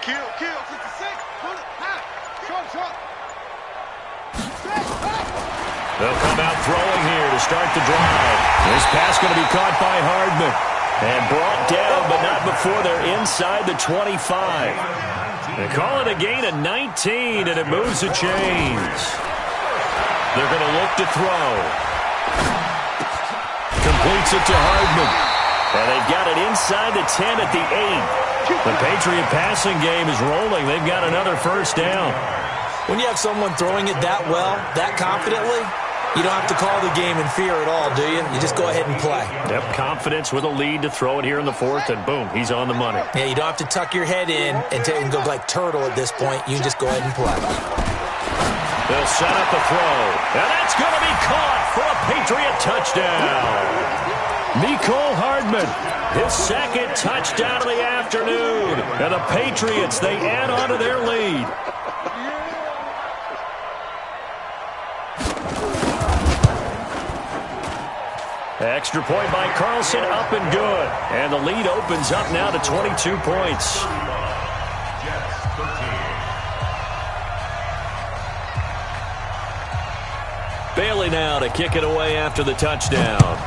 [SPEAKER 3] Kill, 56. Put it high. Short.
[SPEAKER 2] They'll come out throwing here to start the drive. This pass going to be caught by Hardman. And brought down, but not before they're inside the 25. They call it a gain of 19, and it moves the chains. They're going to look to throw. Completes it to Hardman. And they've got it inside the 10 at the 8. The Patriot passing game is rolling. They've got another first down.
[SPEAKER 5] When you have someone throwing it that well, that confidently, you don't have to call the game in fear at all, do you? You just go ahead and play.
[SPEAKER 2] Yep, confidence with a lead to throw it here in the 4th, and boom, he's on the money.
[SPEAKER 5] Yeah, you don't have to tuck your head in and go like turtle at this point. You can just go ahead and play.
[SPEAKER 2] They'll set up the throw, and that's going to be caught for a Patriot touchdown. Mecole Hardman, his 2nd touchdown of the afternoon. And the Patriots, they add on to their lead. Extra point by Carlson, up and good. And the lead opens up now to 22 points. Bailey now to kick it away after the touchdown.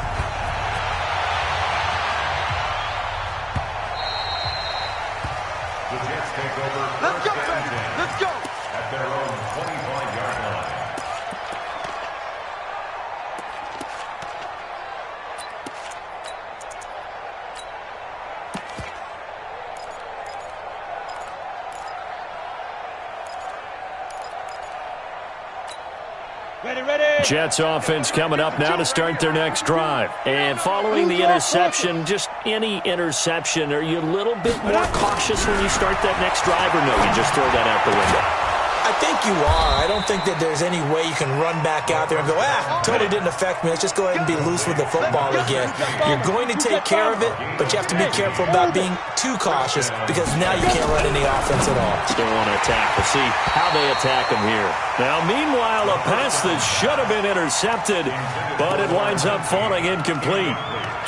[SPEAKER 4] The Jets take over.
[SPEAKER 3] Let's go, baby. Let's go.
[SPEAKER 4] At their own 25-yard line.
[SPEAKER 6] Ready.
[SPEAKER 2] Jets offense coming up now to start their next drive. And following the interception, just any interception, are you a little bit more cautious when you start that next drive, or no, you just throw that out the window?
[SPEAKER 5] I think you are. I don't think that there's any way you can run back out there and go, totally didn't affect me. Let's just go ahead and be loose with the football again. You're going to take care of it, but you have to be careful about being too cautious because now you can't run any offense at all.
[SPEAKER 2] Still want to attack. We'll see how they attack him here. Now, meanwhile, a pass that should have been intercepted, but it winds up falling incomplete.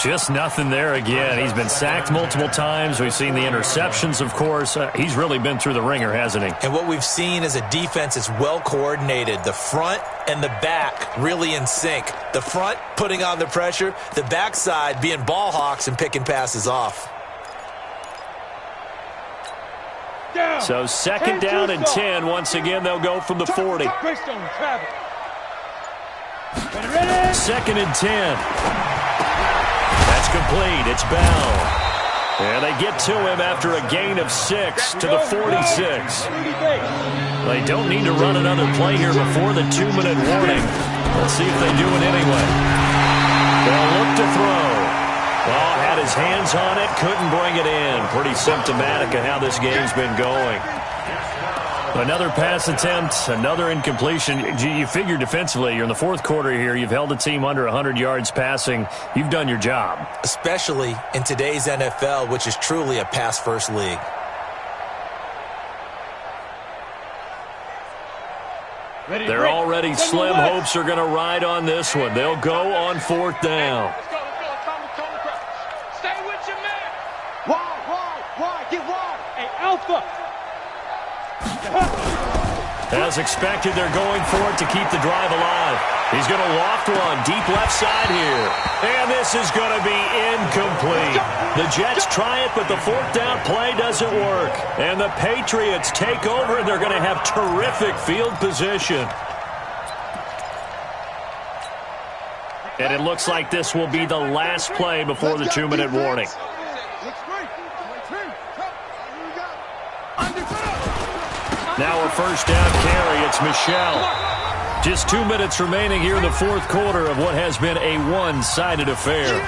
[SPEAKER 2] Just nothing there again. He's been sacked multiple times. We've seen the interceptions, of course. He's really been through the ringer, hasn't he?
[SPEAKER 5] And what we've seen is a defense that's well coordinated. The front and the back really in sync. The front putting on the pressure, the backside being ball hawks and picking passes off.
[SPEAKER 2] So 2nd down and 10. Once again, they'll go from the 40.
[SPEAKER 6] 2nd
[SPEAKER 2] and 10. That's complete. It's Bell. And they get to him after a gain of 6 to the 46. They don't need to run another play here before the 2-minute warning. Let's see if they do it anyway. They'll look to throw. Oh, had his hands on it, couldn't bring it in. Pretty symptomatic of how this game's been going. Another pass attempt, another incompletion. You figure defensively, you're in the 4th quarter here. You've held a team under 100 yards passing. You've done your job. Especially in today's NFL, which is truly a pass-first league. They're already slim hopes are going to ride on this one. They'll go on 4th down.
[SPEAKER 3] Let's go. Stay with your man. Wall.
[SPEAKER 6] Get wide. Hey, Alpha.
[SPEAKER 2] As expected, they're going for it to keep the drive alive. He's going to loft one deep left side here. And this is going to be incomplete. The Jets try it, but the fourth down play doesn't work. And the Patriots take over, and they're going to have terrific field position. And it looks like this will be the last play before the 2-minute warning. Now a first down carry. It's Michel. Just 2 minutes remaining here in the fourth quarter of what has been a one-sided affair.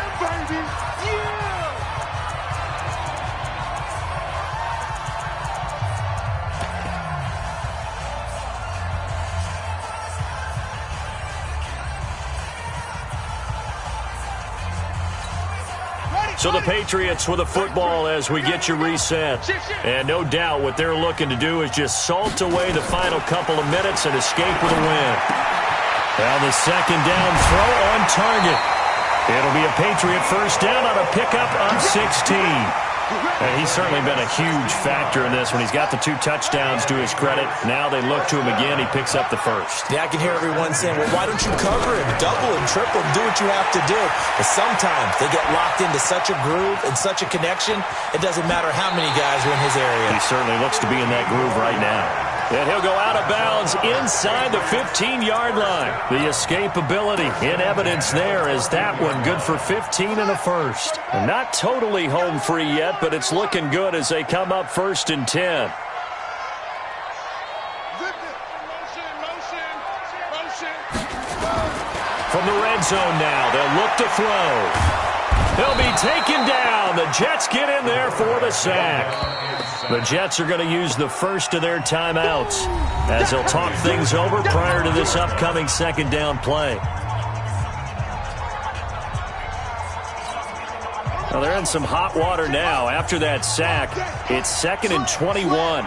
[SPEAKER 2] So the Patriots with the football as we get you reset. And no doubt what they're looking to do is just salt away the final couple of minutes and escape with a win. Now the second down throw on target. It'll be a Patriot first down on a pickup of 16. And he's certainly been a huge factor in this when he's got the 2 touchdowns to his credit. Now they look to him again. He picks up the first.
[SPEAKER 5] Yeah, I can hear everyone saying, well, why don't you cover him, double him, triple him, do what you have to do. But sometimes they get locked into such a groove and such a connection, it doesn't matter how many guys are in his area.
[SPEAKER 2] He certainly looks to be in that groove right now. And he'll go out of bounds inside the 15-yard line. The escapability in evidence there as that one good for 15 and a first. And not totally home free yet, but it's looking good as they come up 1st and 10. From the red zone now, they'll look to throw. He'll be taken down. The Jets get in there for the sack. The Jets are going to use the first of their timeouts as they'll talk things over prior to this upcoming second down play. Well, they're in some hot water now. After that sack, it's 2nd and 21.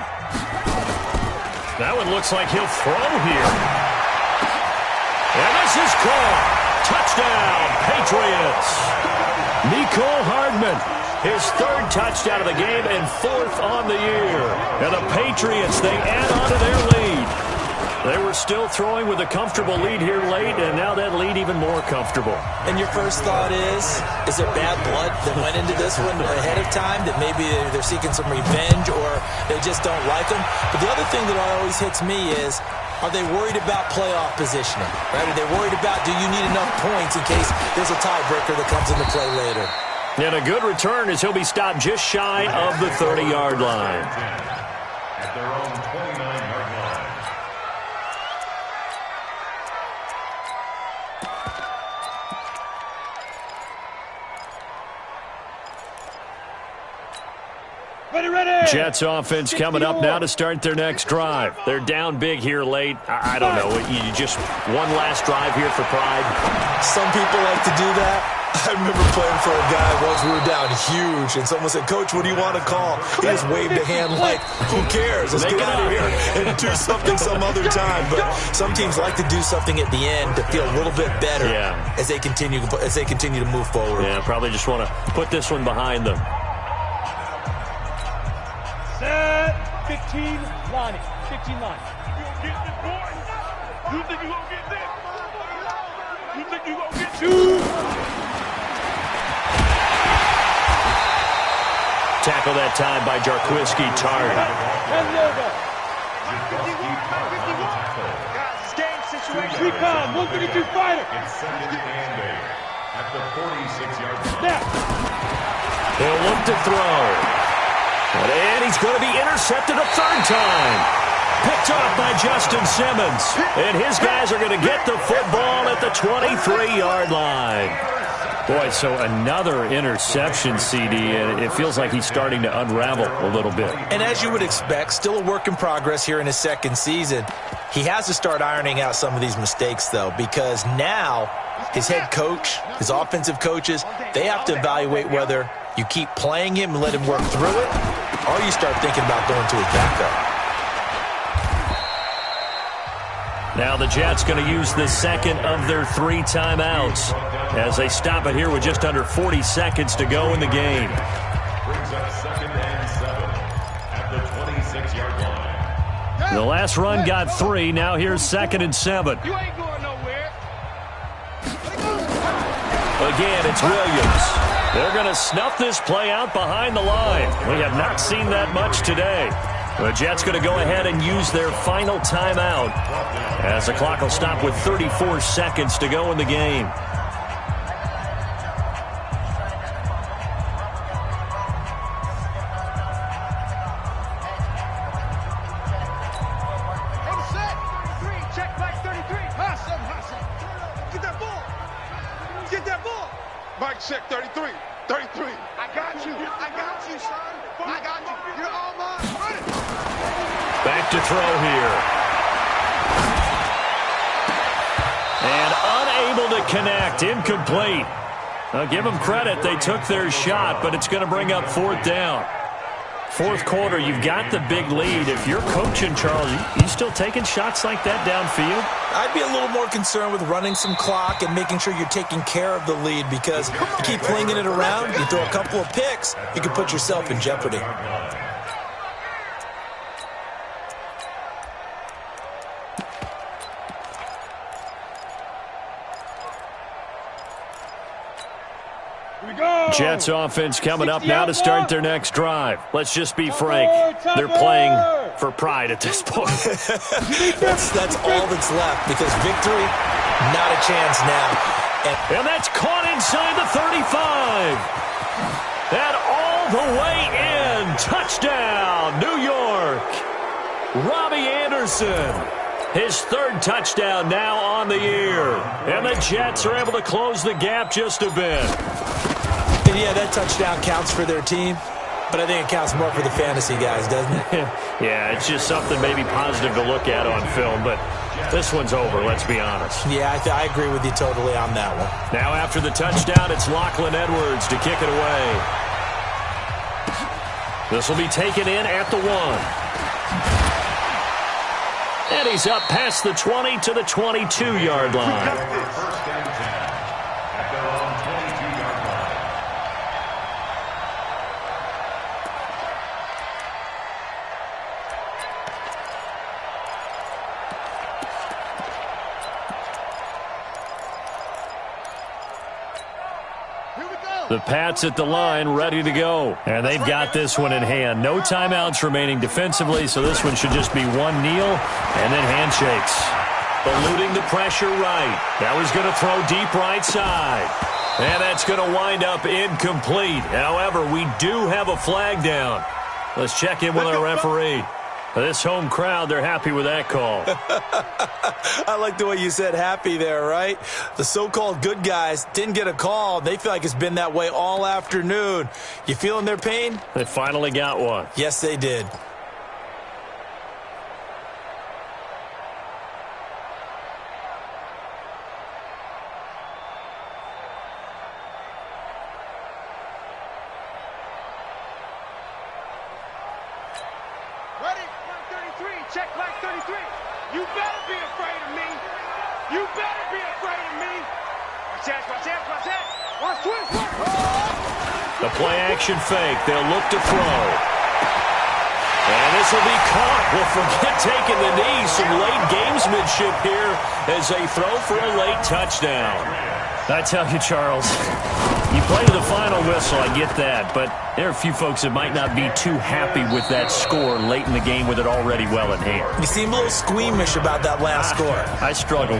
[SPEAKER 2] That one looks like he'll throw here. And this is caught. Touchdown, Patriots. Nicole Hardman, his 3rd touchdown of the game and 4th on the year. And the Patriots, they add on to their lead. They were still throwing with a comfortable lead here late, and now that lead even more comfortable.
[SPEAKER 5] And your first thought is there bad blood that went into this one ahead of time, that maybe they're seeking some revenge or they just don't like them? But the other thing that always hits me is, are they worried about playoff positioning? Right? Are they worried about, do you need enough points in case there's a tiebreaker that comes into play later?
[SPEAKER 2] And a good return as he'll be stopped just shy of the 30-yard line.
[SPEAKER 4] At their own 29-yard line.
[SPEAKER 6] Ready.
[SPEAKER 2] Jets offense coming up now to start their next drive. They're down big here late. I don't know. You just one last drive here for pride.
[SPEAKER 5] Some people like to do that. I remember playing for a guy once. We were down huge, and someone said, "Coach, what do you want to call?" He just waved a hand like, "Who cares? Let's get out of here and do something some other time." But some teams like to do something at the end to feel a little bit better as they continue to move forward.
[SPEAKER 2] Yeah, probably just want to put this one behind them.
[SPEAKER 6] Set. 15 line. 15 line.
[SPEAKER 3] You think you gonna get this? You think you gonna get
[SPEAKER 6] 2.
[SPEAKER 2] Tackle that time by Jarquiski Tart.
[SPEAKER 6] Recon, 132 fighter.
[SPEAKER 4] It's 2nd and 8 at the 46-yard line.
[SPEAKER 6] Snap.
[SPEAKER 2] He'll look to throw. And he's going to be intercepted a 3rd time. Picked off by Justin Simmons. And his guys are going to get the football at the 23-yard line. Boy, so another interception, CD, and it feels like he's starting to unravel a little bit.
[SPEAKER 5] And as you would expect, still a work in progress here in his 2nd season. He has to start ironing out some of these mistakes, though, because now his head coach, his offensive coaches, they have to evaluate whether you keep playing him and let him work through it, or you start thinking about going to his backup.
[SPEAKER 2] Now the Jets going to use the 2nd of their 3 timeouts as they stop it here with just under 40 seconds to go in the game.
[SPEAKER 4] Brings up 2nd and 7. 26-yard line.
[SPEAKER 2] The last run got 3. Now here's 2nd and 7.
[SPEAKER 6] You ain't going nowhere.
[SPEAKER 2] Again, it's Williams. They're going to snuff this play out behind the line. We have not seen that much today. The Jets going to go ahead and use their final timeout as the clock will stop with 34 seconds to go in the game.
[SPEAKER 6] Check back 33. Get that ball. Get that ball.
[SPEAKER 3] Mike check 33. 33.
[SPEAKER 6] I got you, son. I got you. You're all mine. Run it.
[SPEAKER 2] Back to throw here. And unable to connect. Incomplete. I'll give them credit. They took their shot, but it's going to bring up 4th down. 4th quarter, you've got the big lead. If you're coaching, Charles, you still taking shots like that downfield?
[SPEAKER 5] I'd be a little more concerned with running some clock and making sure you're taking care of the lead, because you keep flinging it around, you throw a couple of picks, you can put yourself in jeopardy.
[SPEAKER 2] Jets offense coming up now to start their next drive. Let's just be frank. They're playing for pride at this point.
[SPEAKER 5] That's all that's left, because victory, not a chance now.
[SPEAKER 2] And that's caught inside the 35. And all the way in. Touchdown, New York. Robbie Anderson. His 3rd touchdown now on the year. And the Jets are able to close the gap just a bit.
[SPEAKER 5] And yeah, that touchdown counts for their team, but I think it counts more for the fantasy guys, doesn't it?
[SPEAKER 2] Yeah, it's just something maybe positive to look at on film, but this one's over, let's be honest.
[SPEAKER 5] Yeah, I agree with you totally on that one.
[SPEAKER 2] Now after the touchdown, it's Lachlan Edwards to kick it away. This will be taken in at the 1. And he's up past the 20 to the 22-yard line.
[SPEAKER 4] First and 10 at their own 22-yard line.
[SPEAKER 2] The Pats at the line, ready to go. And they've got this one in hand. No timeouts remaining defensively, so this one should just be one kneel and then handshakes. Eluding the pressure right. That was going to throw deep right side. And that's going to wind up incomplete. However, we do have a flag down. Let's check in with our referee. This home crowd, they're happy with that call.
[SPEAKER 5] I like the way you said happy there, right? The so-called good guys didn't get a call. They feel like it's been that way all afternoon. You feeling their pain?
[SPEAKER 2] They finally got one.
[SPEAKER 5] Yes, they did.
[SPEAKER 6] Check back 33. You better be afraid of me. You better be afraid of me. Watch that, watch that, watch that. Watch twist.
[SPEAKER 2] The play action fake. They'll look to throw. And this will be caught. Well, forget taking the knee. Some late gamesmanship here as they throw for a late touchdown. I tell you, Charles, you play to the final whistle, I get that, but there are a few folks that might not be too happy with that score late in the game with it already well in hand.
[SPEAKER 5] You seem a little squeamish about that last score.
[SPEAKER 2] I struggle